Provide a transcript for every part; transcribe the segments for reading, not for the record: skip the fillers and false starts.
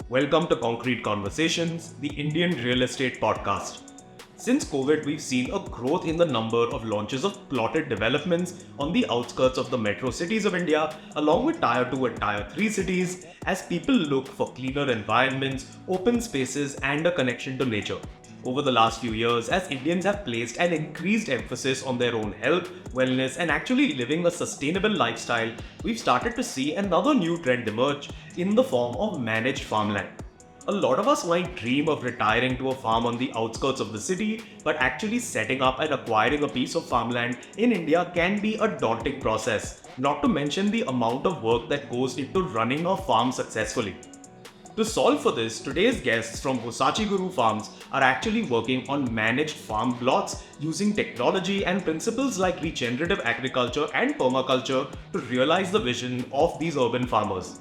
Welcome to Concrete Conversations, the Indian real estate podcast. Since COVID, we've seen a growth in the number of launches of plotted developments on the outskirts of the metro cities of India, along with Tier 2 and Tier 3 cities, as people look for cleaner environments, open spaces, and a connection to nature. Over the last few years, as Indians have placed an increased emphasis on their own health, wellness, and actually living a sustainable lifestyle, we've started to see another new trend emerge in the form of managed farmland. A lot of us might dream of retiring to a farm on the outskirts of the city, but actually setting up and acquiring a piece of farmland in India can be a daunting process, not to mention the amount of work that goes into running a farm successfully. To solve for this, today's guests from Hosachiguru farms are actually working on managed farm plots using technology and principles like regenerative agriculture and permaculture to realize the vision of these urban farmers.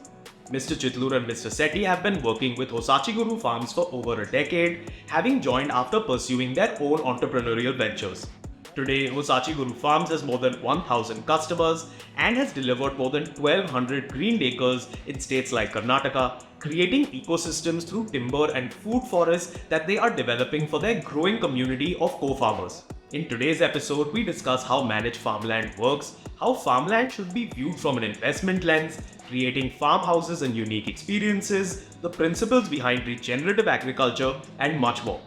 Mr. Chiguru and Mr. Sethi have been working with Hosachiguru farms for over a decade, having joined after pursuing their own entrepreneurial ventures. Today, Hosachiguru Farms has more than 1,000 customers and has delivered more than 1,200 green acres in states like Karnataka, creating ecosystems through timber and food forests that they are developing for their growing community of co-farmers. In today's episode, we discuss how managed farmland works, how farmland should be viewed from an investment lens, creating farmhouses and unique experiences, the principles behind regenerative agriculture, and much more.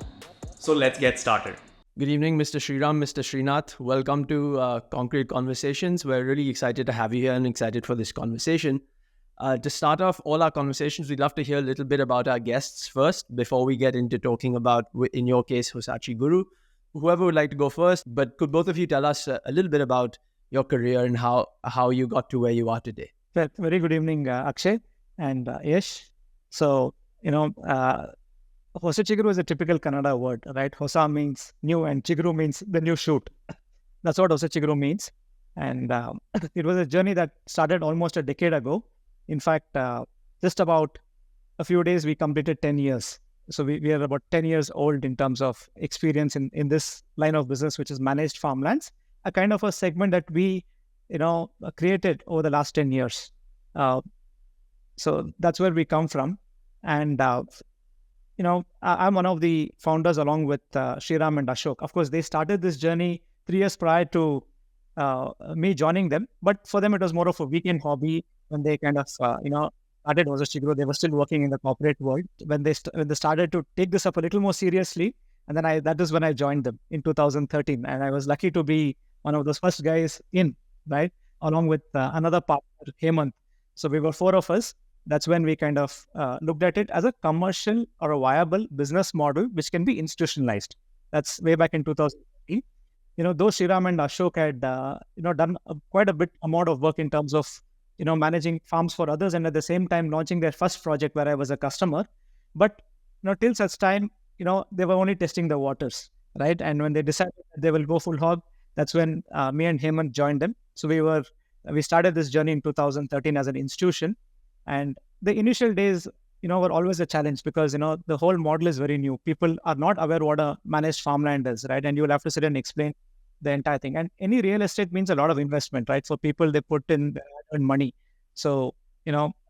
So let's get started. Good evening, Mr. Sriram, Mr. Srinath. Welcome to Concrete Conversations. We're really excited to have you here and excited for this conversation. To start off all our conversations, we'd love to hear a little bit about our guests first before we get into talking about, in your case, Hosachiguru. Whoever would like to go first, but could both of you tell us a little bit about your career and how you got to where you are today? Very good evening, Akshay and Yash. Hosachiguru is a typical Kannada word, right? Hosa means new and Chiguru means the new shoot. That's what Hosachiguru means. And it was a journey that started almost a decade ago. In fact, just about a few days, we completed 10 years. So we are about 10 years old in terms of experience in this line of business, which is managed farmlands, a kind of a segment that we, created over the last 10 years. So that's where we come from. And I'm one of the founders along with Sriram and Ashok. Of course, they started this journey 3 years prior to me joining them. But for them, it was more of a weekend hobby when they kind of, started Hosachiguru. They were still working in the corporate world. When they started to take this up a little more seriously, and then that is when I joined them in 2013. And I was lucky to be one of those first guys in, right, along with another partner, Hemant. So we were 4 of us. That's when we kind of looked at it as a commercial or a viable business model, which can be institutionalized. That's way back in 2013. Though Sriram and Ashok had, done quite a bit amount of work in terms of, managing farms for others and at the same time launching their first project where I was a customer. But, till such time, they were only testing the waters, right? And when they decided that they will go full hog, that's when me and Hemant joined them. So we started this journey in 2013 as an institution. And the initial days, were always a challenge because, the whole model is very new. People are not aware what a managed farmland is, right? And you will have to sit and explain the entire thing. And any real estate means a lot of investment, right? For people, they put in money. So,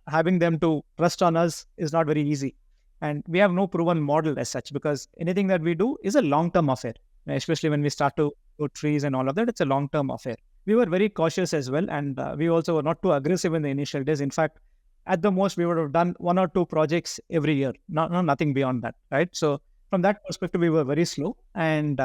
having them to trust on us is not very easy. And we have no proven model as such because anything that we do is a long-term affair, especially when we start to grow trees and all of that. It's a long-term affair. We were very cautious as well. And we also were not too aggressive in the initial days. In fact, at the most, we would have done 1 or 2 projects every year, nothing beyond that, right? So from that perspective, we were very slow. And,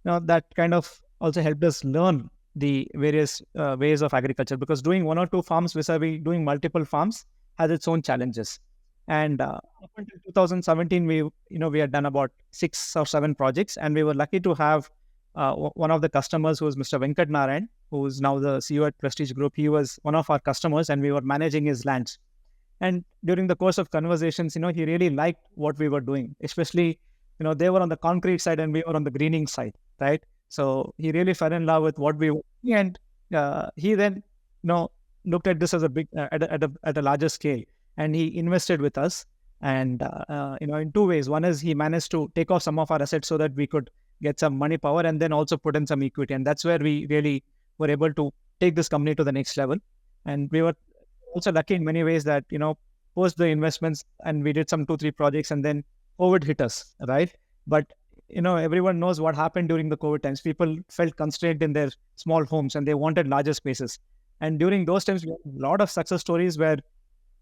that kind of also helped us learn the various ways of agriculture because doing 1 or 2 farms vis-a-vis doing multiple farms has its own challenges. And up until 2017, we had done about 6 or 7 projects. And we were lucky to have one of the customers who was Mr. Venkat Narayan, who is now the CEO at Prestige Group. He was one of our customers and we were managing his lands. And during the course of conversations, he really liked what we were doing, especially, they were on the concrete side and we were on the greening side, right? So he really fell in love with what we were doing. And he then, looked at this as a big, at a larger scale, and he invested with us. And, in 2 ways. One is he managed to take off some of our assets so that we could get some money power and then also put in some equity. And that's where we really were able to take this company to the next level. And we were also lucky in many ways that, post the investments, and we did some 2-3 projects, and then COVID hit us, right? But everyone knows what happened during the COVID times. People felt constrained in their small homes and they wanted larger spaces. And during those times, we had a lot of success stories where,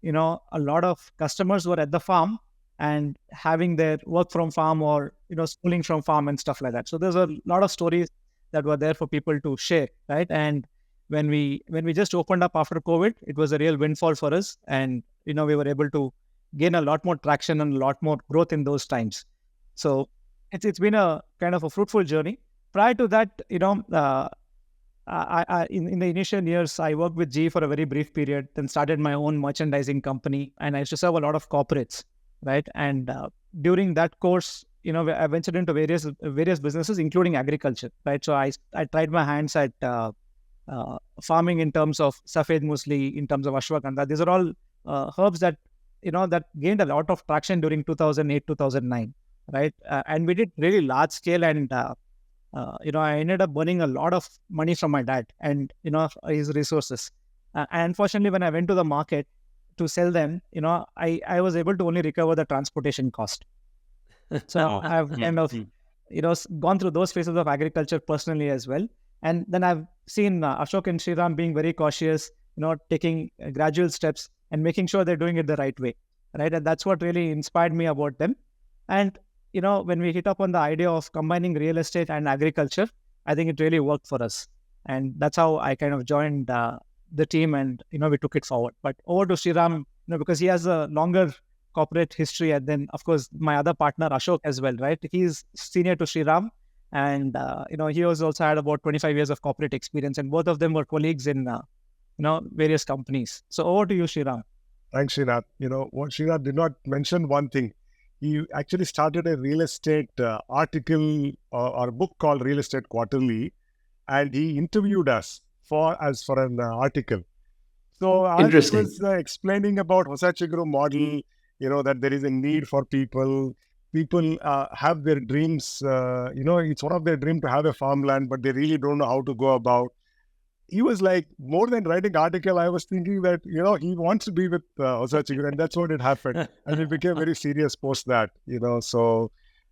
a lot of customers were at the farm and having their work from farm or, schooling from farm and stuff like that. So there's a lot of stories that were there for people to share, right? And when we just opened up after COVID, it was a real windfall for us. And, we were able to gain a lot more traction and a lot more growth in those times. So it's been a kind of a fruitful journey. Prior to that, in the initial years, I worked with GE for a very brief period, then started my own merchandising company, and I used to serve a lot of corporates, right? And during that course, I ventured into various businesses, including agriculture, right? So I tried my hands at farming in terms of Safed Musli, in terms of ashwagandha. These are all herbs that that gained a lot of traction during 2008, 2009, right? And we did really large scale, and I ended up burning a lot of money from my dad and his resources. And unfortunately, when I went to the market to sell them, I was able to only recover the transportation cost. So I've kind of gone through those phases of agriculture personally as well. And then I've seen Ashok and Sriram being very cautious, taking gradual steps and making sure they're doing it the right way, right? And that's what really inspired me about them. And, when we hit up on the idea of combining real estate and agriculture, I think it really worked for us. And that's how I kind of joined the team and, we took it forward. But over to Sriram, because he has a longer corporate history. And then, of course, my other partner, Ashok, as well, right? He's senior to Sriram. And, he has also had about 25 years of corporate experience. And both of them were colleagues in, various companies. So over to you, Sriram. Thanks, Srinath. What Srinath did not mention one thing. He actually started a real estate article or book called Real Estate Quarterly, and he interviewed us for an article. So I was explaining about Hosachiguru model, that there is a need for people. People have their dreams. It's one of their dreams to have a farmland, but they really don't know how to go about. He was like, more than writing article, I was thinking that, he wants to be with Hosachiguru, and that's what it happened. And it became very serious post that, so,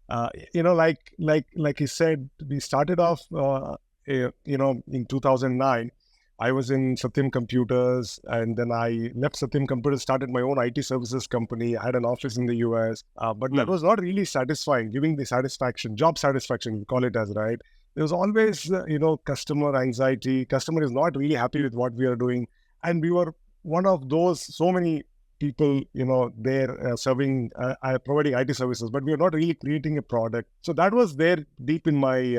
like he said, we started off, in 2009, I was in Satyam Computers, and then I left Satyam Computers, started my own IT services company. I had an office in the US, but that was not really satisfying, giving the satisfaction, job satisfaction, we call it as, right? There was always, customer anxiety. Customer is not really happy with what we are doing. And we were one of those, so many people, there serving, providing IT services, but we are not really creating a product. So that was there deep in my,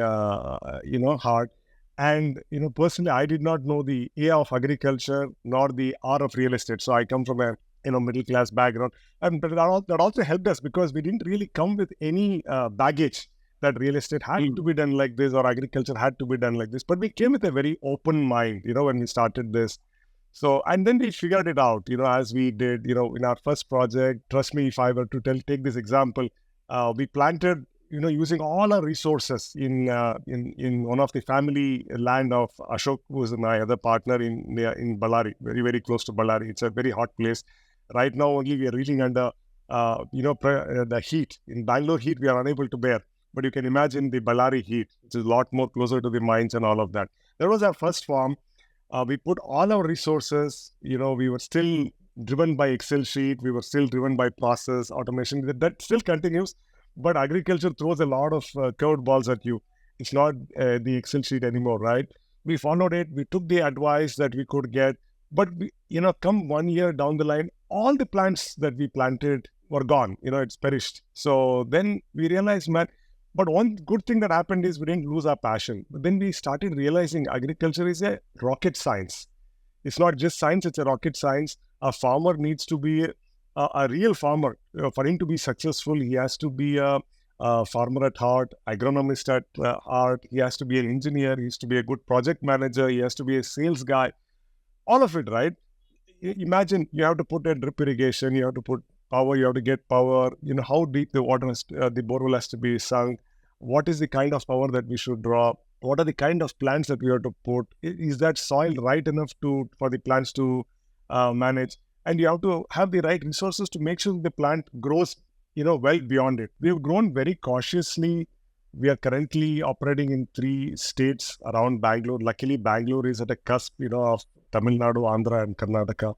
heart. And, personally, I did not know the A of agriculture nor the R of real estate. So I come from a, middle class background. And that also helped us because we didn't really come with any baggage that real estate had to be done like this or agriculture had to be done like this. But we came with a very open mind, when we started this. So, and then we figured it out, as we did, in our first project. Trust me, if I were to take this example, we planted, using all our resources in one of the family land of Ashok, who is my other partner in Ballari, very, very close to Ballari. It's a very hot place. Right now, only we are reeling under, the heat. In Bangalore heat, we are unable to bear. But you can imagine the Ballari heat, which is a lot more closer to the mines and all of that. That was our first farm. We put all our resources, we were still driven by Excel sheet. We were still driven by process, automation. That still continues. But agriculture throws a lot of curved balls at you. It's not the Excel sheet anymore, right? We followed it. We took the advice that we could get. But, come 1 year down the line, all the plants that we planted were gone. It's perished. So then we realized, man, but one good thing that happened is we didn't lose our passion. But then we started realizing agriculture is a rocket science. It's not just science, it's a rocket science. A farmer needs to be a real farmer. For him to be successful, he has to be a farmer at heart, agronomist at heart. He has to be an engineer. He has to be a good project manager. He has to be a sales guy. All of it, right? Imagine you have to put a drip irrigation. You have to put power, you have to get power, how deep the water, the borehole has to be sunk, what is the kind of power that we should draw, what are the kind of plants that we have to put, is that soil right enough for the plants to manage, and you have to have the right resources to make sure the plant grows, well beyond it. We've grown very cautiously. We are currently operating in 3 states around Bangalore. Luckily, Bangalore is at a cusp, of Tamil Nadu, Andhra, and Karnataka.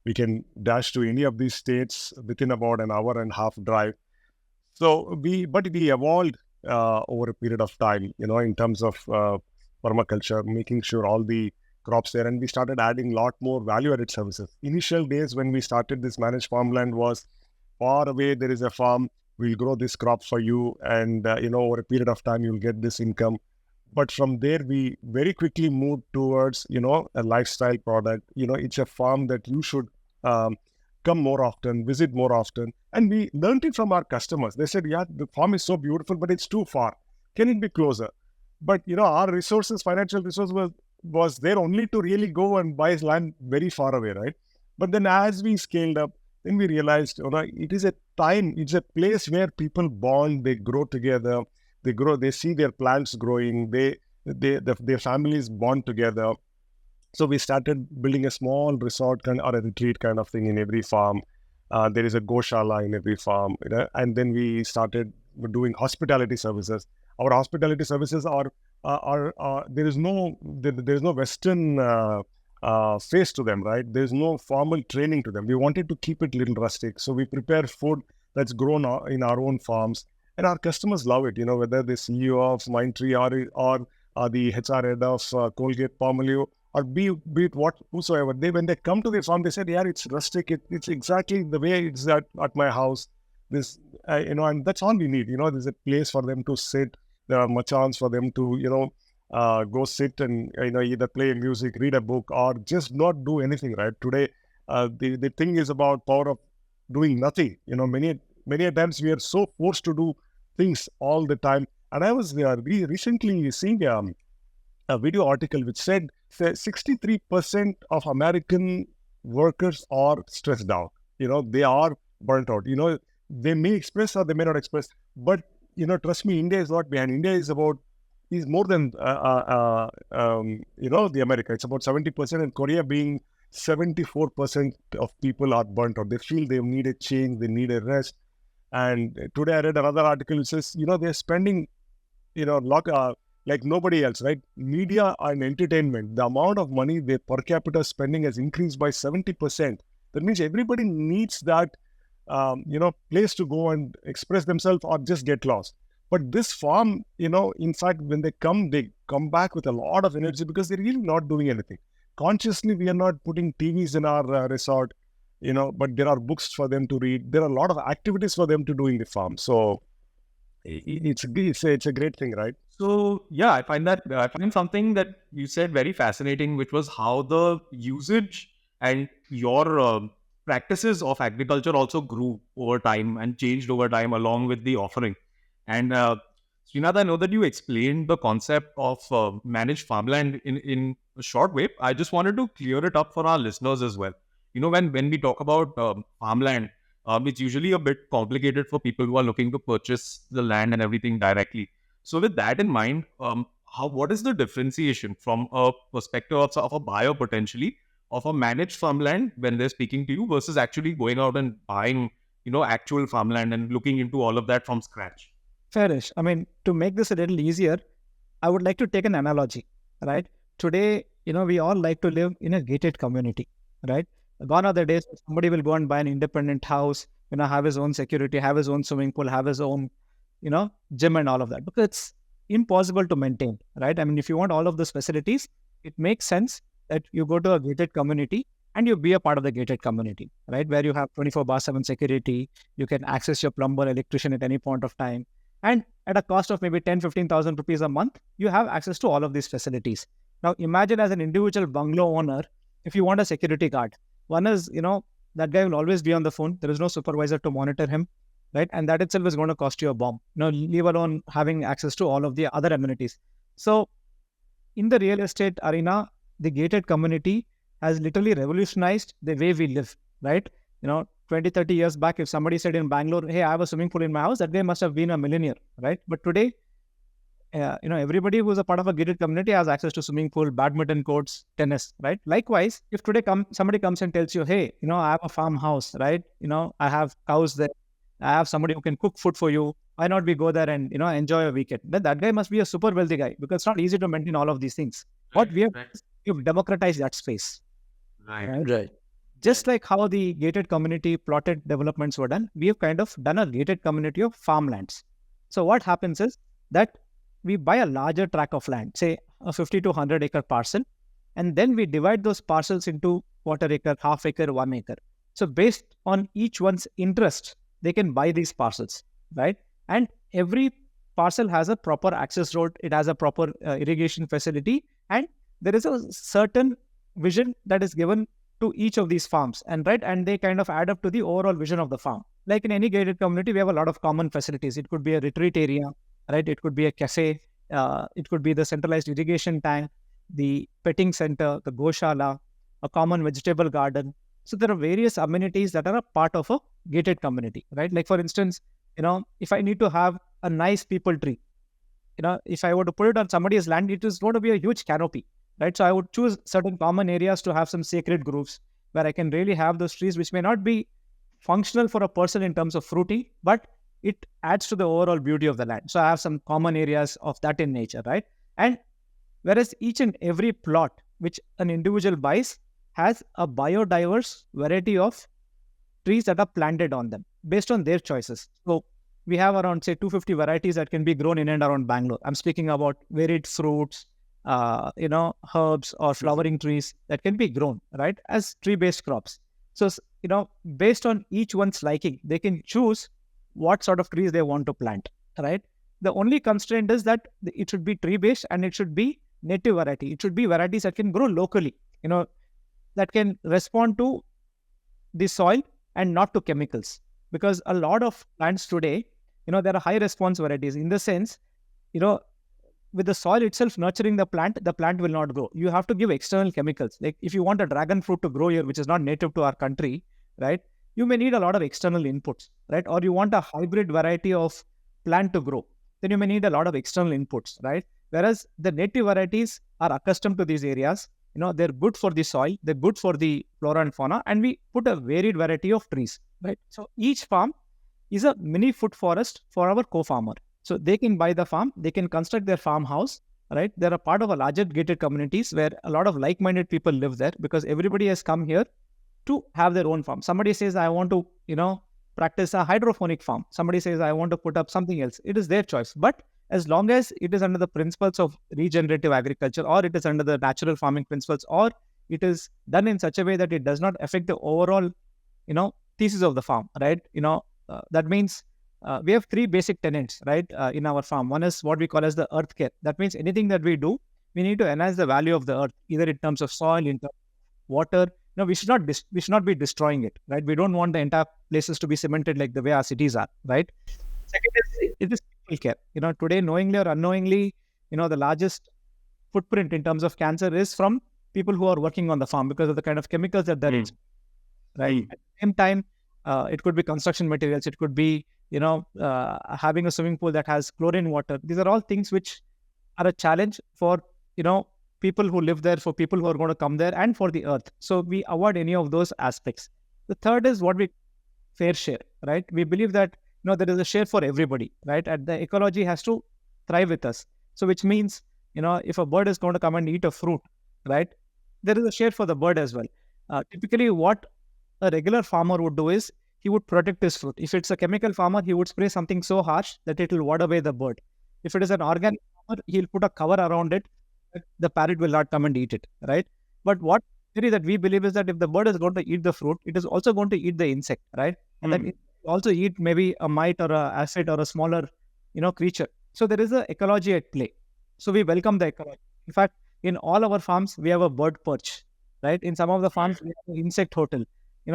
We can dash to any of these states within about an hour and a half drive. So we evolved over a period of time, in terms of permaculture, making sure all the crops there, and we started adding a lot more value-added services. Initial days when we started this managed farmland was far away. There is a farm. We'll grow this crop for you, and over a period of time you'll get this income. But from there, we very quickly moved towards a lifestyle product. It's a farm that you should come more often, visit more often. And we learned it from our customers. They said, yeah, the farm is so beautiful, but it's too far. Can it be closer? But, our resources, financial resources was there only to really go and buy land very far away, right? But then as we scaled up, then we realized, it is a time, it's a place where people bond, they grow together, they see their plants growing, their families bond together. So we started building a small resort or a retreat kind of thing in every farm. There is a goshala in every farm, and then we started doing hospitality services. Our hospitality services are there is no Western face to them, right? There is no formal training to them. We wanted to keep it little rustic, so we prepare food that's grown in our own farms, and our customers love it. Whether the CEO of Mindtree or the HR head of Colgate Palmolive, or be it whosoever, when they come to the farm, they said, yeah, it's rustic. It's exactly the way it's at my house. This, and that's all we need. There's a place for them to sit. There are machans for them to, go sit and, either play music, read a book, or just not do anything, right? Today, the thing is about power of doing nothing. Many a times we are so forced to do things all the time. And I was recently seeing a video article which said 63% of American workers are stressed out. They are burnt out. They may express or they may not express, but trust me, India is not behind. India is more than the America. It's about 70%, and Korea being 74% of people are burnt out. They feel they need a change, they need a rest. And today I read another article which says, they're spending, like nobody else, right? Media and entertainment, the amount of money their per capita spending has increased by 70%. That means everybody needs that, place to go and express themselves or just get lost. But this farm, in fact, when they come back with a lot of energy because they're really not doing anything. Consciously, we are not putting TVs in our resort, but there are books for them to read. There are a lot of activities for them to do in the farm. So it's a great thing, right? So yeah, I find something that you said very fascinating, which was how the usage and your practices of agriculture also grew over time and changed over time along with the offering. And Srinath, I know that you explained the concept of managed farmland in a short way. I just wanted to clear it up for our listeners as well. When we talk about farmland, it's usually a bit complicated for people who are looking to purchase the land and everything directly. So with that in mind, what is the differentiation from a perspective of a buyer potentially of a managed farmland when they're speaking to you versus actually going out and buying, actual farmland and looking into all of that from scratch? Fairish. I mean, to make this a little easier, I would like to take an analogy, right? Today, we all like to live in a gated community, right? Gone are the days somebody will go and buy an independent house, have his own security, have his own swimming pool, have his own, gym and all of that, because it's impossible to maintain, right? I mean, if you want all of those facilities, it makes sense that you go to a gated community and you be a part of the gated community, right? Where you have 24/7 security, you can access your plumber, electrician at any point of time. And at a cost of maybe 10,000-15,000 rupees a month, you have access to all of these facilities. Now, imagine as an individual bungalow owner, if you want a security guard, one is, that guy will always be on the phone. There is no supervisor to monitor him, right? And that itself is going to cost you a bomb, leave alone having access to all of the other amenities. So in the real estate arena, the gated community has literally revolutionized the way we live, right? 20, 30 years back, if somebody said in Bangalore, hey, I have a swimming pool in my house, that guy must have been a millionaire, right? But today, everybody who's a part of a gated community has access to swimming pool, badminton courts, tennis, right? Likewise, if today somebody comes and tells you, hey, I have a farmhouse, right? I have cows there. I have somebody who can cook food for you. Why not we go there and, enjoy a weekend? Then that guy must be a super wealthy guy, because it's not easy to maintain all of these things. What we have, we've democratized that space. Right. Just like how the gated community plotted developments were done, we have kind of done a gated community of farmlands. So what happens is that we buy a larger tract of land, say a 50 to 100 acre parcel, and then we divide those parcels into quarter acre, half acre, 1 acre. So based on each one's interest, they can buy these parcels, right? And every parcel has a proper access road, it has a proper irrigation facility, and there is a certain vision that is given to each of these farms, and they kind of add up to the overall vision of the farm. Like in any gated community, we have a lot of common facilities. It could be a retreat area, right? It could be a cafe, it could be the centralized irrigation tank, the petting center, the goshala, a common vegetable garden. So there are various amenities that are a part of a gated community, right? Like for instance, if I need to have a nice people tree, if I were to put it on somebody's land, it is going to be a huge canopy, right? So I would choose certain common areas to have some sacred groves where I can really have those trees, which may not be functional for a person in terms of fruity, but it adds to the overall beauty of the land. So I have some common areas of that in nature, right? And whereas each and every plot which an individual buys has a biodiverse variety of trees that are planted on them based on their choices. So we have around, say, 250 varieties that can be grown in and around Bangalore. I'm speaking about varied fruits, herbs or flowering trees that can be grown, right, as tree-based crops. So, based on each one's liking, they can choose what sort of trees they want to plant, right? The only constraint is that it should be tree-based and it should be native variety. It should be varieties that can grow locally, that can respond to the soil and not to chemicals. Because a lot of plants today, there are high response varieties in the sense, with the soil itself nurturing the plant will not grow. You have to give external chemicals. Like if you want a dragon fruit to grow here, which is not native to our country, right? You may need a lot of external inputs, right? Or you want a hybrid variety of plant to grow, then you may need a lot of external inputs, right? Whereas the native varieties are accustomed to these areas. They're good for the soil, they're good for the flora and fauna, and we put a varied variety of trees, right? So each farm is a mini food forest for our co-farmer. So they can buy the farm, they can construct their farmhouse, right? They're a part of a larger gated communities where a lot of like-minded people live there because everybody has come here to have their own farm. Somebody says, I want to, practice a hydroponic farm. Somebody says, I want to put up something else. It is their choice. But as long as it is under the principles of regenerative agriculture, or it is under the natural farming principles, or it is done in such a way that it does not affect the overall, thesis of the farm, right? That means we have 3 basic tenets, right, in our farm. One is what we call as the earth care. That means anything that we do, we need to enhance the value of the earth, either in terms of soil, in terms of water. We should not be destroying it, right? We don't want the entire places to be cemented like the way our cities are, right? Second is, it is people care. Today, knowingly or unknowingly, the largest footprint in terms of cancer is from people who are working on the farm because of the kind of chemicals that they're using, right? At the same time, it could be construction materials. It could be, having a swimming pool that has chlorine water. These are all things which are a challenge for, people who live there, for people who are going to come there, and for the earth. So we avoid any of those aspects. The third is what we fair share, right? We believe that, there is a share for everybody, right? And the ecology has to thrive with us. So which means, if a bird is going to come and eat a fruit, right, there is a share for the bird as well. Typically, what a regular farmer would do is he would protect his fruit. If it's a chemical farmer, he would spray something so harsh that it will ward away the bird. If it is an organic farmer, he'll put a cover around it. The parrot will not come and eat it, right? But what theory that we believe is that if the bird is going to eat the fruit, it is also going to eat the insect, right? And then it will also eat maybe a mite or a acid or a smaller, creature. So there is an ecology at play. So we welcome the ecology. In fact, in all our farms, we have a bird perch, right? In some of the farms, we have an insect hotel.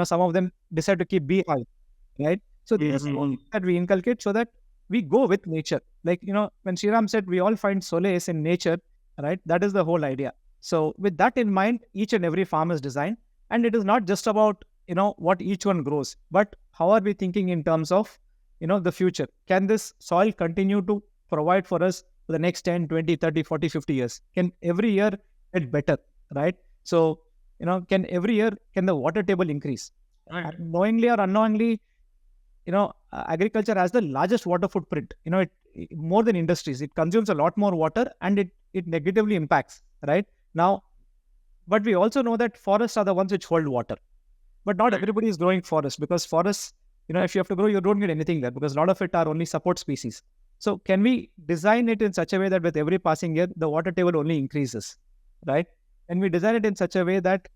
Some of them decide to keep beehive, right? So this is that we inculcate so that we go with nature. Like, when Sriram said we all find solace in nature, right? That is the whole idea. So with that in mind, each and every farm is designed, and it is not just about, what each one grows, but how are we thinking in terms of, the future? Can this soil continue to provide for us for the next 10, 20, 30, 40, 50 years? Can every year get better, right? So, can every year, can the water table increase? Knowingly or unknowingly, agriculture has the largest water footprint, more than industries. It consumes a lot more water and it negatively impacts, right? Now, but we also know that forests are the ones which hold water. But not everybody is growing forests, because forests, if you have to grow, you don't get anything there, because a lot of it are only support species. So can we design it in such a way that with every passing year, the water table only increases, right? And we design it in such a way that,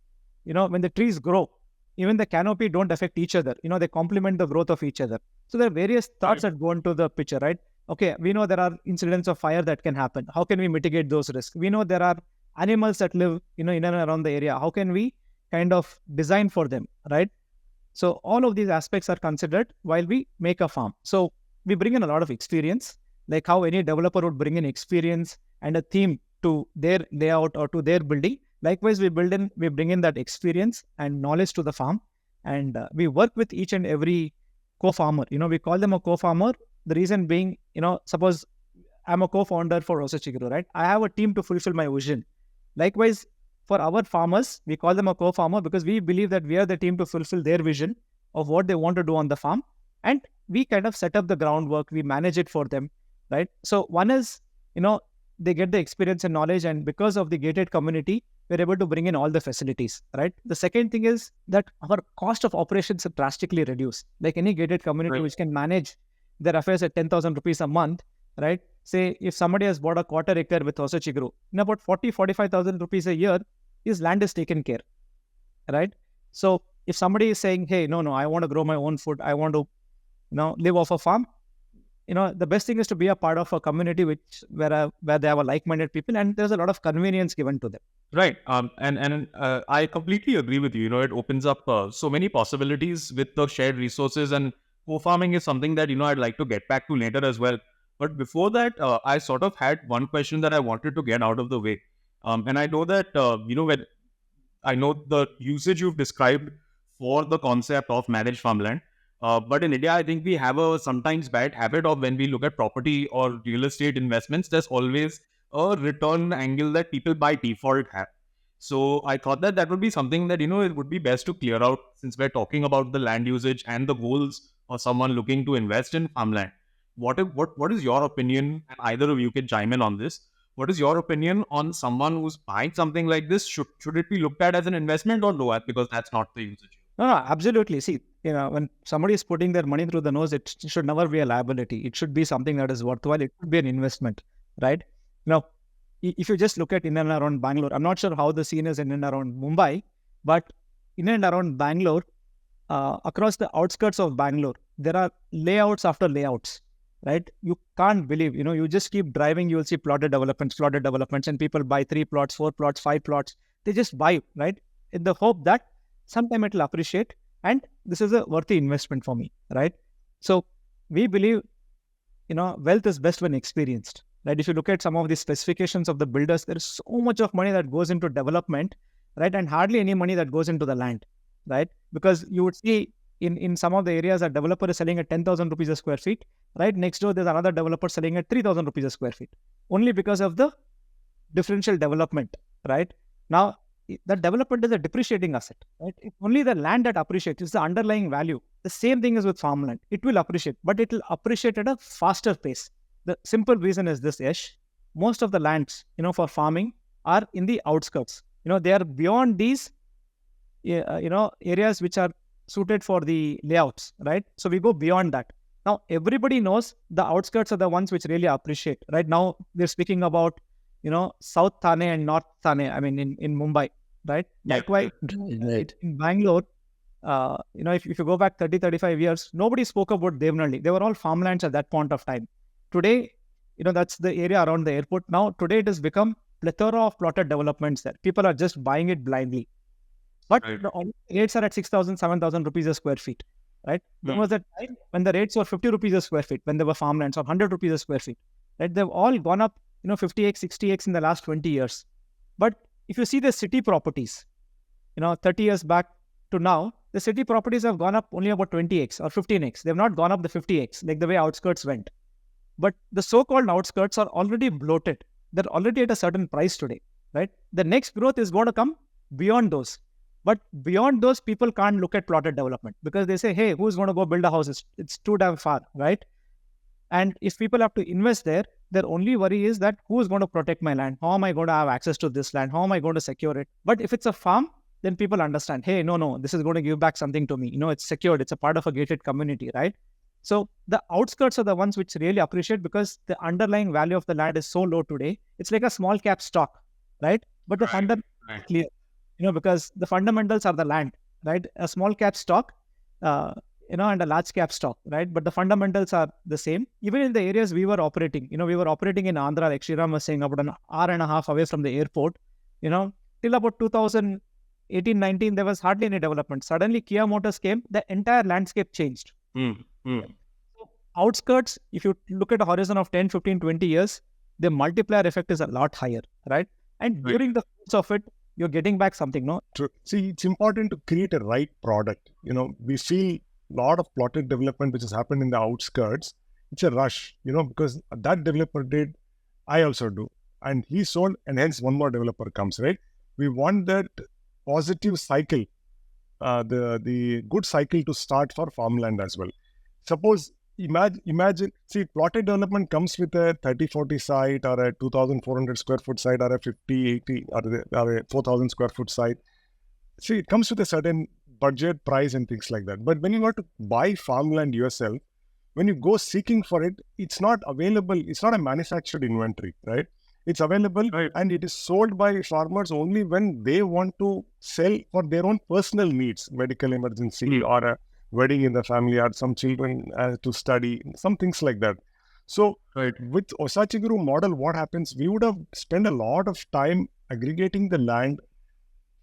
when the trees grow, even the canopy don't affect each other. They complement the growth of each other. So there are various thoughts that go into the picture, right? Okay, we know there are incidents of fire that can happen. How can we mitigate those risks? We know there are animals that live, in and around the area. How can we kind of design for them, right? So all of these aspects are considered while we make a farm. So we bring in a lot of experience, like how any developer would bring in experience and a theme to their layout or to their building. Likewise, we bring in that experience and knowledge to the farm, and we work with each and every co-farmer. We call them a co-farmer. The reason being, suppose I'm a co-founder for Hosachiguru, right? I have a team to fulfill my vision. Likewise, for our farmers, we call them a co-farmer because we believe that we are the team to fulfill their vision of what they want to do on the farm. And we kind of set up the groundwork, we manage it for them, right? So one is, they get the experience and knowledge, and because of the gated community, we're able to bring in all the facilities, right? The second thing is that our cost of operations are drastically reduced. Like any gated community which can manage their affairs at 10,000 rupees a month, right? Say if somebody has bought a quarter acre with Hosachiguru, in about 45,000 rupees a year, his land is taken care, right? So if somebody is saying, hey, no, I want to grow my own food, I want to, live off a farm, the best thing is to be a part of a community where they have a like-minded people, and there's a lot of convenience given to them. Right. And I completely agree with you. It opens up so many possibilities with the shared resources, and co-farming is something that, I'd like to get back to later as well. But before that, I sort of had one question that I wanted to get out of the way. And I know that, when I know the usage you've described for the concept of managed farmland. But in India, I think we have a sometimes bad habit of, when we look at property or real estate investments, there's always a return angle that people by default have. So I thought that would be something that, it would be best to clear out, since we're talking about the land usage and the goals of someone looking to invest in farmland. What is your opinion? And either of you can chime in on this. What is your opinion on someone who's buying something like this? Should it be looked at as an investment or no? Because that's not the usage. No, absolutely. See, when somebody is putting their money through the nose, it should never be a liability. It should be something that is worthwhile. It should be an investment, right? Now, if you just look at in and around Bangalore, I'm not sure how the scene is in and around Mumbai, but in and around Bangalore, across the outskirts of Bangalore, there are layouts after layouts, right? You can't believe, you just keep driving, you will see plotted developments, and people buy 3 plots, 4 plots, 5 plots. They just buy, right? In the hope that sometime it will appreciate, and this is a worthy investment for me, right? So we believe, wealth is best when experienced, right? If you look at some of the specifications of the builders, there is so much of money that goes into development, right? And hardly any money that goes into the land, right? Because you would see in some of the areas that developer is selling at 10,000 rupees a square feet, right? Next door, there's another developer selling at 3,000 rupees a square feet, only because of the differential development, right? Now, that development is a depreciating asset, right? It's only the land that appreciates. It's the underlying value. The same thing is with farmland. It will appreciate, but it will appreciate at a faster pace. The simple reason is this, Yash. Most of the lands, for farming are in the outskirts. They are beyond these, areas which are suited for the layouts, right? So we go beyond that. Now, everybody knows the outskirts are the ones which really appreciate. Right now, we're speaking about, South Thane and North Thane, in Mumbai, right? Likewise, right. In Bangalore, if you go back 30, 35 years, nobody spoke about Devnalli. They were all farmlands at that point of time. Today, that's the area around the airport. Now, today it has become plethora of plotted developments there. People are just buying it blindly. But the rates are at 6,000, 7,000 rupees a square feet, right? There was a time when the rates were 50 rupees a square feet, when there were farmlands, or 100 rupees a square feet, right? They've all gone up, 50x, 60x in the last 20 years. But if you see the city properties, 30 years back to now, the city properties have gone up only about 20x or 15x. They've not gone up the 50x like the way outskirts went, But the so-called outskirts are already bloated. They're already at a certain price today, right? The next growth is going to come beyond those. But beyond those, people can't look at plotted development because they say, hey, who's going to go build a house? It's too damn far, right? And if people have to invest there, their only worry is that who's going to protect my land? How am I going to have access to this land? How am I going to secure it? But if it's a farm, then people understand, hey, no, this is going to give back something to me. It's secured. It's a part of a gated community, right? So the outskirts are the ones which really appreciate because the underlying value of the land is so low today. It's like a small cap stock, right? But the fundamentals are clear, because the fundamentals are the land, right? A small cap stock, and a large cap stock, right? But the fundamentals are the same. Even in the areas we were operating, we were operating in Andhra, like Sriram was saying, about an hour and a half away from the airport, till about 2018-19, there was hardly any development. Suddenly, Kia Motors came, the entire landscape changed. So outskirts, if you look at a horizon of 10, 15, 20 years, the multiplier effect is a lot higher, right? And during the course of it, you're getting back something, no? True. See, it's important to create a right product. We feel a lot of plotted development which has happened in the outskirts. It's a rush, because that developer did, I also do. And he sold, and hence one more developer comes, right? We want that positive cycle, the good cycle to start for farmland as well. Suppose, imagine, see, plotted development comes with a 30-40 site or a 2,400 square foot site or a 50-80 or a 4,000 square foot site. See, it comes with a certain budget, price and things like that. But when you want to buy farmland yourself, when you go seeking for it, it's not available. It's not a manufactured inventory, right? It's available and it is sold by farmers only when they want to sell for their own personal needs, medical emergency or a wedding in the family or some children to study, some things like that. So with Hosachiguru model, what happens? We would have spent a lot of time aggregating the land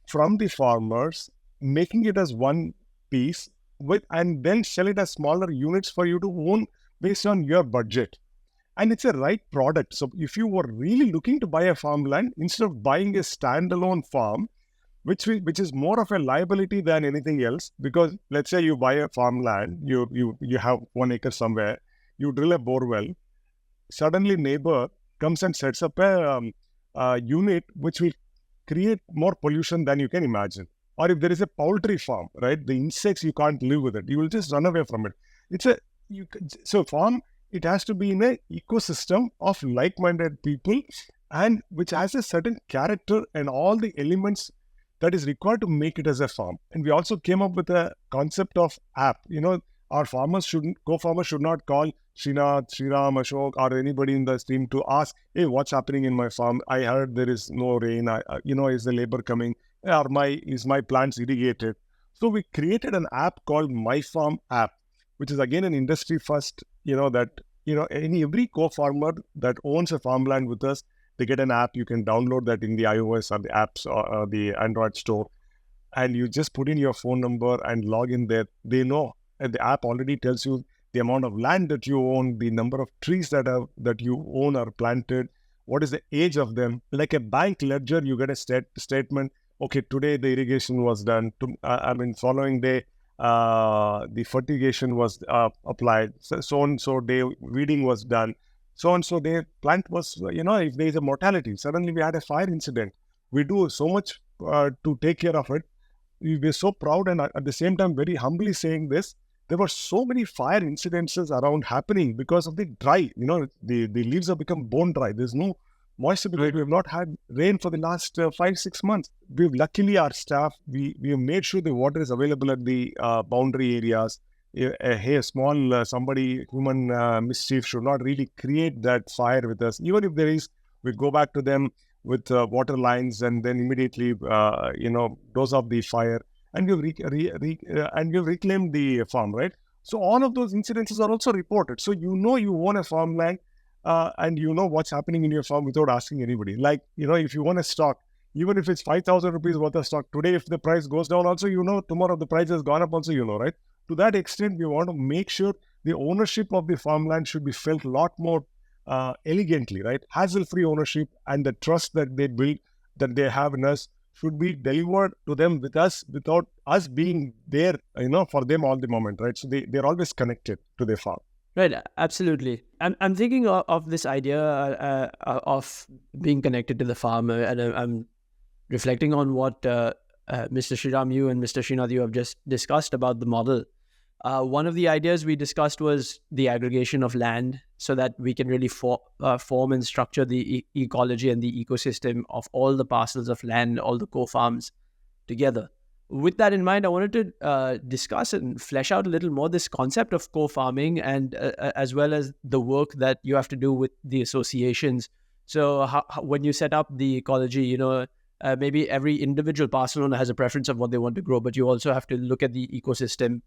from the farmers, making it as one piece and then sell it as smaller units for you to own based on your budget. And it's a right product. So if you were really looking to buy a farmland, instead of buying a standalone farm, which is more of a liability than anything else, because let's say you buy a farmland, you have 1 acre somewhere, you drill a borewell, suddenly neighbor comes and sets up a unit which will create more pollution than you can imagine. Or if there is a poultry farm, right, the insects, you can't live with it. You will just run away from it. So farm, it has to be in an ecosystem of like-minded people and which has a certain character and all the elements that is required to make it as a farm. And we also came up with a concept of app. Our co-farmers should not call Srinath, Sriram, Ashok or anybody in the team to ask, hey, what's happening in my farm? I heard there is no rain. Is the labor coming? Or is my plants irrigated? So we created an app called My Farm app, which is again an industry first, every co-farmer that owns a farmland with us, they get an app. You can download that in the iOS or the apps or the Android store. And you just put in your phone number and log in there. They know. And the app already tells you the amount of land that you own, the number of trees that you own or planted, what is the age of them. Like a bank ledger, you get a statement. Okay, today the irrigation was done. Following day, the fertigation was applied. So day weeding was done. So day plant was, if there is a mortality, suddenly we had a fire incident. We do so much to take care of it. We were so proud and at the same time very humbly saying this. There were so many fire incidences around happening because of the dry. The leaves have become bone dry. There's no moisture because we have not had rain for the last 5-6 months. Luckily, our staff, we have made sure the water is available at the boundary areas. A small human mischief should not really create that fire with us. Even if there is, we go back to them with water lines and then immediately, dose off the fire. And we've reclaimed the farm, right? So all of those incidences are also reported. So you own a farmland and you know what's happening in your farm without asking anybody. Like, if you own a stock, even if it's 5,000 rupees worth of stock, today if the price goes down also, tomorrow the price has gone up also, right? To that extent, we want to make sure the ownership of the farmland should be felt a lot more elegantly, right? Hassle-free ownership and the trust that they build, that they have in us, should be delivered to them with us without us being there, for them all the moment, right? So they're always connected to their farm. Right, absolutely. I'm thinking of this idea of being connected to the farmer, and I'm reflecting on what Mr. Sriram, you and Mr. Srinath, you have just discussed about the model. One of the ideas we discussed was the aggregation of land so that we can really form and structure the ecology and the ecosystem of all the parcels of land, all the co-farms together. With that in mind, I wanted to discuss and flesh out a little more this concept of co-farming, and as well as the work that you have to do with the associations. So when you set up the ecology, maybe every individual parcel owner has a preference of what they want to grow, but you also have to look at the ecosystem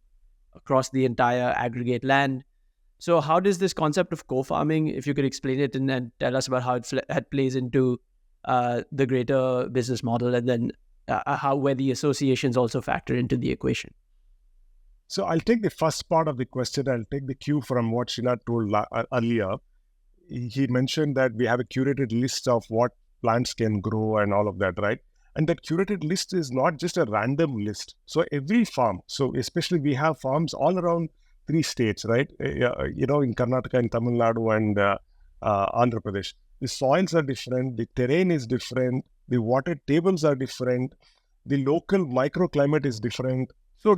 across the entire aggregate land. So how does this concept of co-farming, if you could explain it and tell us about how it plays into the greater business model, and then where the associations also factor into the equation? So I'll take the first part of the question. I'll take the cue from what Srinath told earlier. He mentioned that we have a curated list of what plants can grow and all of that, right? And that curated list is not just a random list. So every farm, so especially we have farms all around 3 states, right? In Karnataka, in Tamil Nadu, and Andhra Pradesh. The soils are different, the terrain is different, the water tables are different, the local microclimate is different. So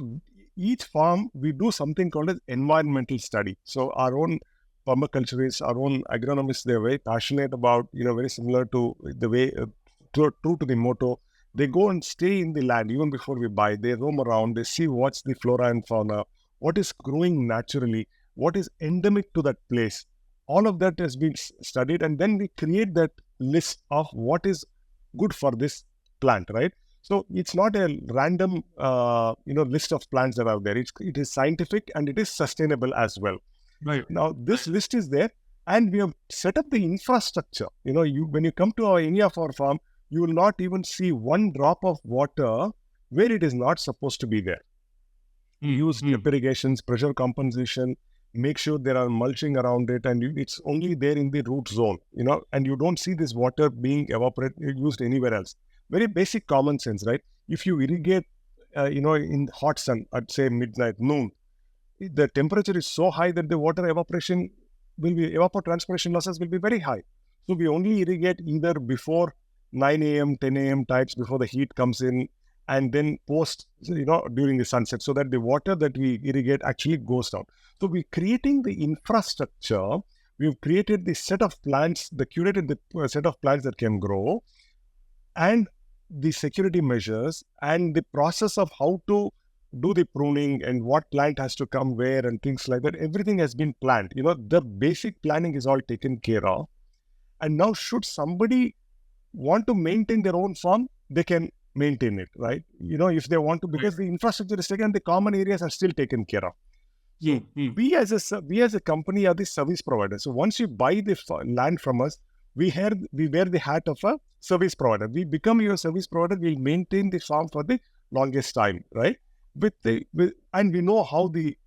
each farm, we do something called as environmental study. So our own permaculturists, our own agronomists, they're very passionate about, very similar to the way, true to the motto, they go and stay in the land even before we buy. They roam around, they see what's the flora and fauna, what is growing naturally, what is endemic to that place. All of that has been studied, and then we create that list of what is good for this plant, right? So it's not a random, list of plants that are there. It is scientific and it is sustainable as well. Right. Now, this list is there, and we have set up the infrastructure. When you come to any of our farm, you will not even see one drop of water where it is not supposed to be there. Use drip irrigations, pressure compensation, make sure there are mulching around it, and it's only there in the root zone, and you don't see this water being used anywhere else. Very basic common sense, right? If you irrigate, in hot sun at say midnight, noon, the temperature is so high that the water evapotranspiration losses will be very high. So we only irrigate either before 9 a.m., 10 a.m. types, before the heat comes in, and then post, during the sunset, so that the water that we irrigate actually goes down. So we're creating the infrastructure. We've created the set of plants, curated the set of plants that can grow, and the security measures, and the process of how to do the pruning and what plant has to come where and things like that. Everything has been planned. The basic planning is all taken care of. And now should somebody want to maintain their own farm, they can maintain it, right? If they want to, because the infrastructure is taken, the common areas are still taken care of. So we as a company are the service provider. So once you buy the land from us, we wear the hat of a service provider. We become your service provider. We'll maintain the farm for the longest time, right? And we know how the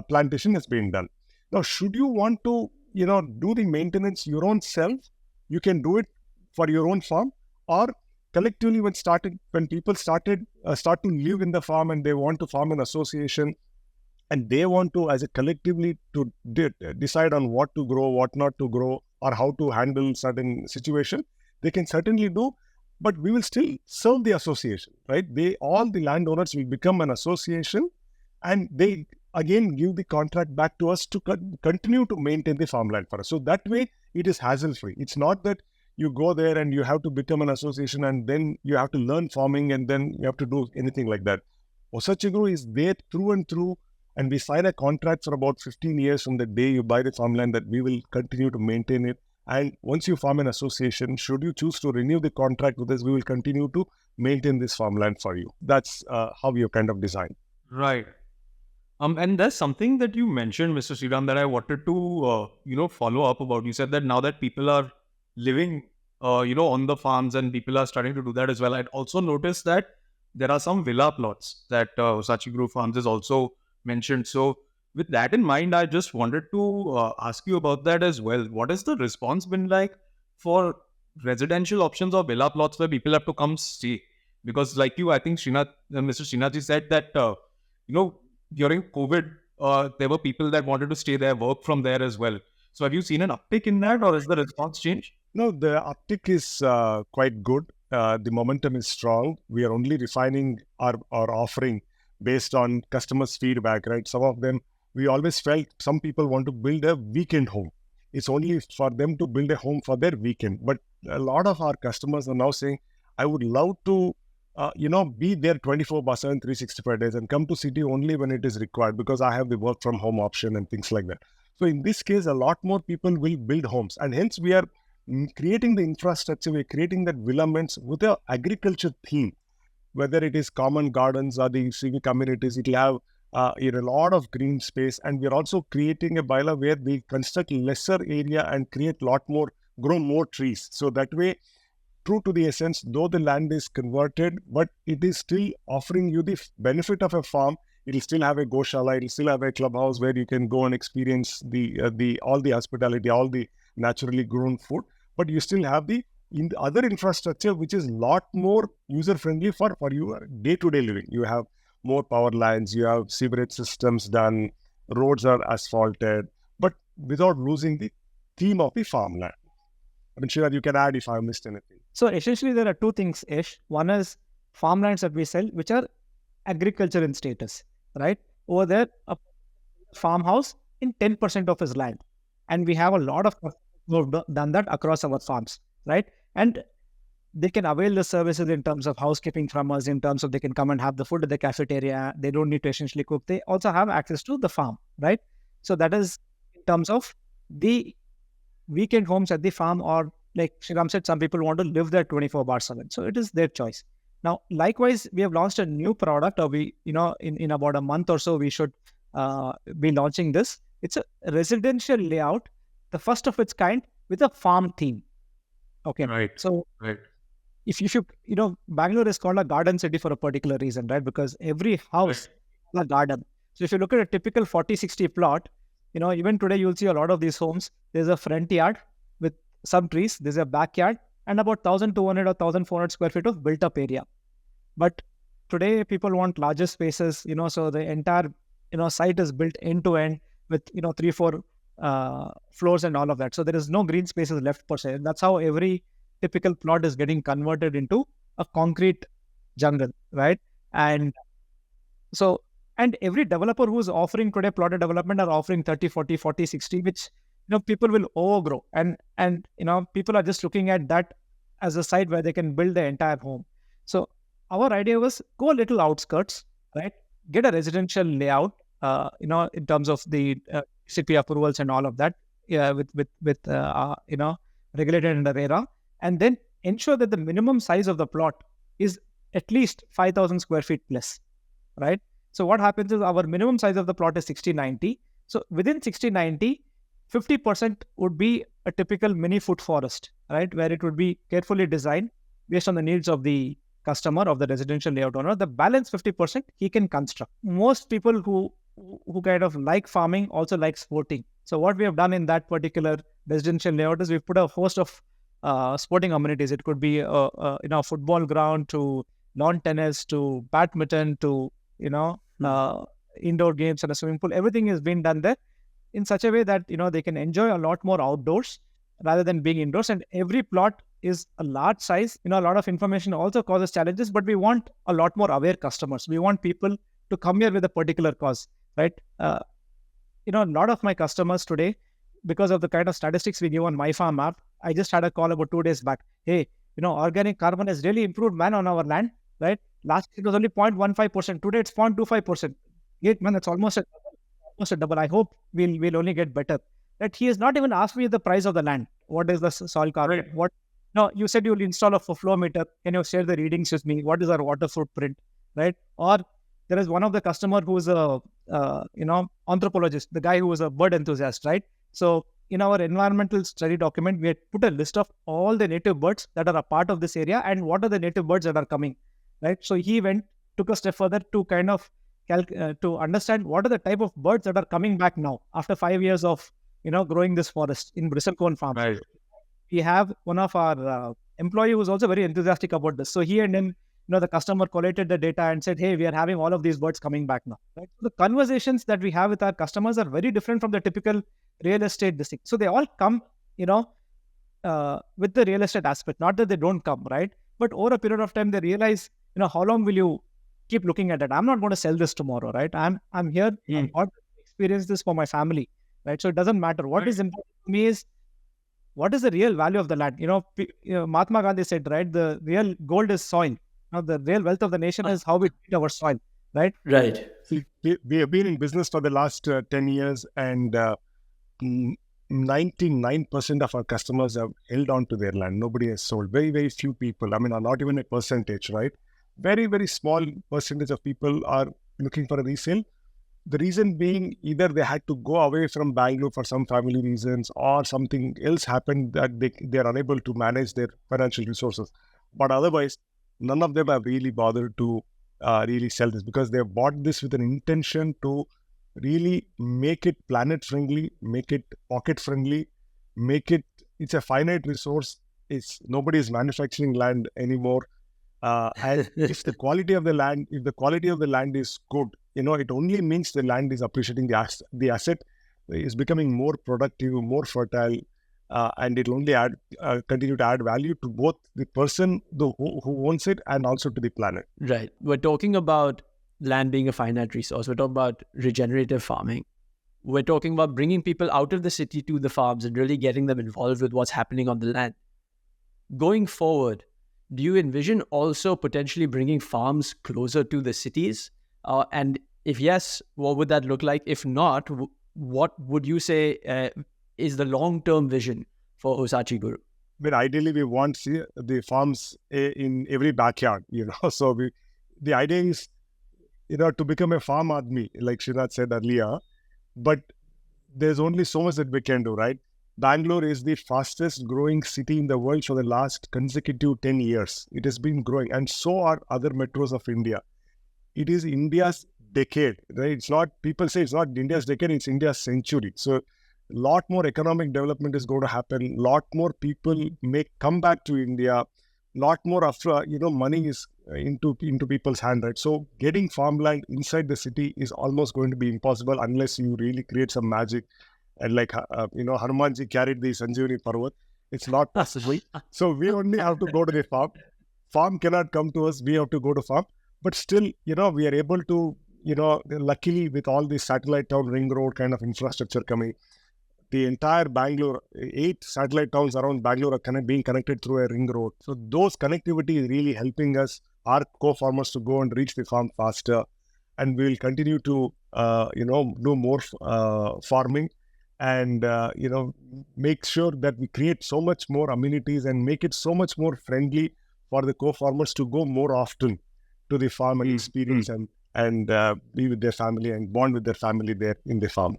plantation has been done. Now, should you want to, do the maintenance your own self, you can do it for your own farm, or collectively when people start to live in the farm and they want to form an association, and they want to, as a collectively, to decide on what to grow, what not to grow, or how to handle certain situation, they can certainly do. But we will still serve the association, right? All the landowners will become an association, and they again give the contract back to us to continue to maintain the farmland for us. So that way, it is hassle-free. It's not that you go there and you have to become an association and then you have to learn farming and then you have to do anything like that. Hosachiguru is there through and through, and we sign a contract for about 15 years from the day you buy the farmland that we will continue to maintain it. And once you form an association, should you choose to renew the contract with us, we will continue to maintain this farmland for you. That's how we have kind of designed. Right. And there's something that you mentioned, Mr. Sriram, that I wanted to, follow up about. You said that now that people are living, on the farms and people are starting to do that as well. I'd also noticed that there are some villa plots that Hosachiguru Farms is also mentioned. So with that in mind, I just wanted to ask you about that as well. What has the response been like for residential options or villa plots where people have to come stay? Because like you, I think Mr. Srinath said that, during COVID, there were people that wanted to stay there, work from there as well. So have you seen an uptick in that, or has the response changed? No, the uptick is quite good. The momentum is strong. We are only refining our offering based on customers' feedback, right? Some of them, we always felt some people want to build a weekend home. It's only for them to build a home for their weekend. But a lot of our customers are now saying, I would love to, be there 24/7, 365 days and come to city only when it is required because I have the work from home option and things like that. So in this case, a lot more people will build homes, and hence we are creating the infrastructure. We're creating that villaments with a agriculture theme, whether it is common gardens or the civic communities. It will have a lot of green space, and we're also creating a bylaw where we construct lesser area and create grow more trees. So that way, true to the essence, though the land is converted, but it is still offering you the benefit of a farm. It'll still have a goshala, it'll still have a clubhouse where you can go and experience the all the hospitality, all the naturally grown food, but you still have the other infrastructure which is a lot more user friendly for your day-to-day living. You have more power lines, you have sewerage systems done, roads are asphalted, but without losing the theme of the farmland. I mean, Sridhar, you can add if I missed anything. So essentially, there are two things, Ish. One is farmlands that we sell, which are agriculture in status, right? Over there, a farmhouse in 10% of his land. And we have a lot of customers who have done that across our farms, right? And they can avail the services in terms of housekeeping from us, in terms of they can come and have the food at the cafeteria. They don't need to essentially cook. They also have access to the farm, right? So that is in terms of the weekend homes at the farm, or like Shriram said, some people want to live there 24/7. So it is their choice. Now, likewise, we have launched a new product, or in about a month or so, we should be launching this. It's a residential layout, the first of its kind, with a farm theme. Okay. Right. So right. If Bangalore is called a garden city for a particular reason, right? Because every house has a garden. So if you look at a typical 40-60 plot, even today you'll see a lot of these homes. There's a front yard with some trees. There's a backyard and about 1,200 or 1,400 square feet of built-up area. But today people want larger spaces, so the entire, site is built end to end with, 3-4 floors and all of that. So there is no green spaces left per se. And that's how every typical plot is getting converted into a concrete jungle, right? And every developer who's offering today plotted development are offering 30, 40, 40, 60, which, people will overgrow. And people are just looking at that as a site where they can build the entire home. So our idea was go a little outskirts, right? Get a residential layout, in terms of the CP approvals and all of that, with regulated under RERA, and then ensure that the minimum size of the plot is at least 5,000 square feet plus, right? So what happens is our minimum size of the plot is 60-90. So within 60-90, 50% would be a typical mini food forest, right? Where it would be carefully designed based on the needs of the customer, of the residential layout owner. The balance 50% he can construct. Most people who kind of like farming also like sporting. So what we have done in that particular residential layout is we've put a host of sporting amenities. It could be a football ground, to lawn tennis, to badminton, to indoor games and a swimming pool. Everything is being done there in such a way that they can enjoy a lot more outdoors rather than being indoors. And every plot is a large size. A lot of information also causes challenges, but we want a lot more aware customers. We want people to come here with a particular cause, right? A lot of my customers today, because of the kind of statistics we give on My Farm app, I just had a call about 2 days back. Hey, organic carbon has really improved, man, on our land, right? Last year it was only 0.15%. Today it's 0.25%. Great, man, that's almost a double. I hope we'll only get better. That he has not even asked me the price of the land. What is the soil carbon? Right. What? No, you said you'll install a flow meter. Can you share the readings with me? What is our water footprint, right? Or there is one of the customer who is a anthropologist, the guy who is a bird enthusiast, right? So in our environmental study document, we had put a list of all the native birds that are a part of this area and what are the native birds that are coming, right? So he took a step further to kind of to understand what are the type of birds that are coming back now after 5 years of growing this forest in Bristol Cone Farm. Right. We have one of our employee who is also very enthusiastic about this. So he and him the customer collated the data and said, hey, we are having all of these birds coming back now. Right? So the conversations that we have with our customers are very different from the typical real estate thing. So they all come, with the real estate aspect, not that they don't come, right? But over a period of time, they realize, how long will you keep looking at it? I'm not going to sell this tomorrow, right? I'm here. I want to experience this for my family, right? So it doesn't matter. What is important to me is, what is the real value of the land? Mahatma Gandhi said, right, the real gold is soil. The real wealth of the nation is how we treat our soil, right? Right. We have been in business for the last 10 years, and 99% of our customers have held on to their land. Nobody has sold. Very, very few people. Not even a percentage, right? Very, very small percentage of people are looking for a resale. The reason being, either they had to go away from Bangalore for some family reasons, or something else happened that they are unable to manage their financial resources. But otherwise, none of them have really bothered to really sell this, because they have bought this with an intention to really make it planet friendly, make it pocket friendly, it's a finite resource. Nobody is manufacturing land anymore. And if the quality of the land is good, it only means the land is appreciating the asset is becoming more productive, more fertile, and it will only continue to add value to both the person who owns it and also to the planet. Right. We're talking about land being a finite resource. We're talking about regenerative farming. We're talking about bringing people out of the city to the farms and really getting them involved with what's happening on the land. Going forward, do you envision also potentially bringing farms closer to the cities? And if yes, what would that look like? If not, what would you say is the long-term vision for Hosachiguru? But ideally, we want the farms in every backyard, So the idea is, to become a farm admi, like Srinath said earlier. But there's only so much that we can do, right? Bangalore is the fastest growing city in the world for the last consecutive 10 years. It has been growing, and so are other metros of India. It is India's decade, right? People say it's not India's decade, it's India's century. So a lot more economic development is going to happen. A lot more people may come back to India. Lot more after, money is into people's hand, right? So getting farmland inside the city is almost going to be impossible unless you really create some magic. And like, Hanumanji carried the Sanjeevani Parvat. It's not possible. So we only have to go to the farm. Farm cannot come to us. We have to go to farm. But still, we are able to, luckily with all the satellite town ring road kind of infrastructure coming, the entire Bangalore, 8 satellite towns around Bangalore are being connected through a ring road. So those connectivity is really helping us, our co-farmers, to go and reach the farm faster. And we will continue to, do more farming and, make sure that we create so much more amenities and make it so much more friendly for the co-farmers to go more often to the farm and experience and be with their family and bond with their family there in the farm.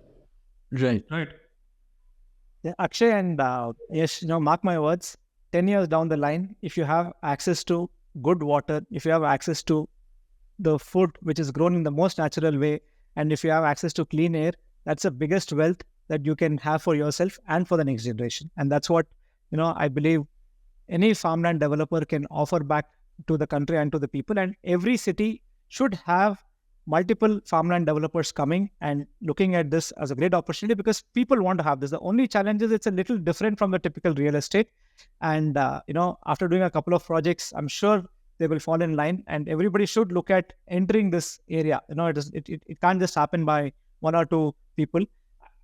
Right. Yeah, Akshay and yes, mark my words, 10 years down the line, if you have access to good water, if you have access to the food which is grown in the most natural way, and if you have access to clean air, that's the biggest wealth that you can have for yourself and for the next generation. And that's what, I believe any farmland developer can offer back to the country and to the people. And every city should have multiple farmland developers coming and looking at this as a great opportunity, because people want to have this. The only challenge is it's a little different from the typical real estate. And, after doing a couple of projects, I'm sure they will fall in line, and everybody should look at entering this area. It can't just happen by 1 or 2 people.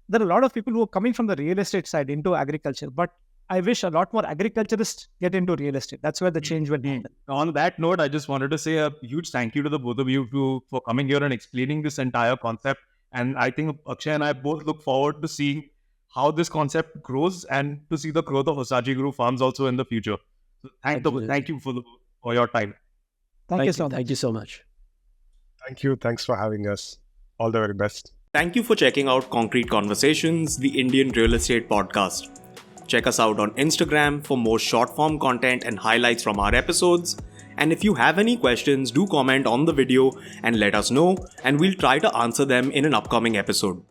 There are a lot of people who are coming from the real estate side into agriculture, but I wish a lot more agriculturists get into real estate. That's where the change will happen. On that note, I just wanted to say a huge thank you to the both of you for coming here and explaining this entire concept. And I think Akshay and I both look forward to seeing how this concept grows and to see the growth of Hosachiguru farms also in the future. So thank you for your time. Thank you so much. Thank you so much. Thank you. Thanks for having us. All the very best. Thank you for checking out Concrete Conversations, the Indian real estate podcast. Check us out on Instagram for more short form content and highlights from our episodes. And if you have any questions, do comment on the video and let us know, and we'll try to answer them in an upcoming episode.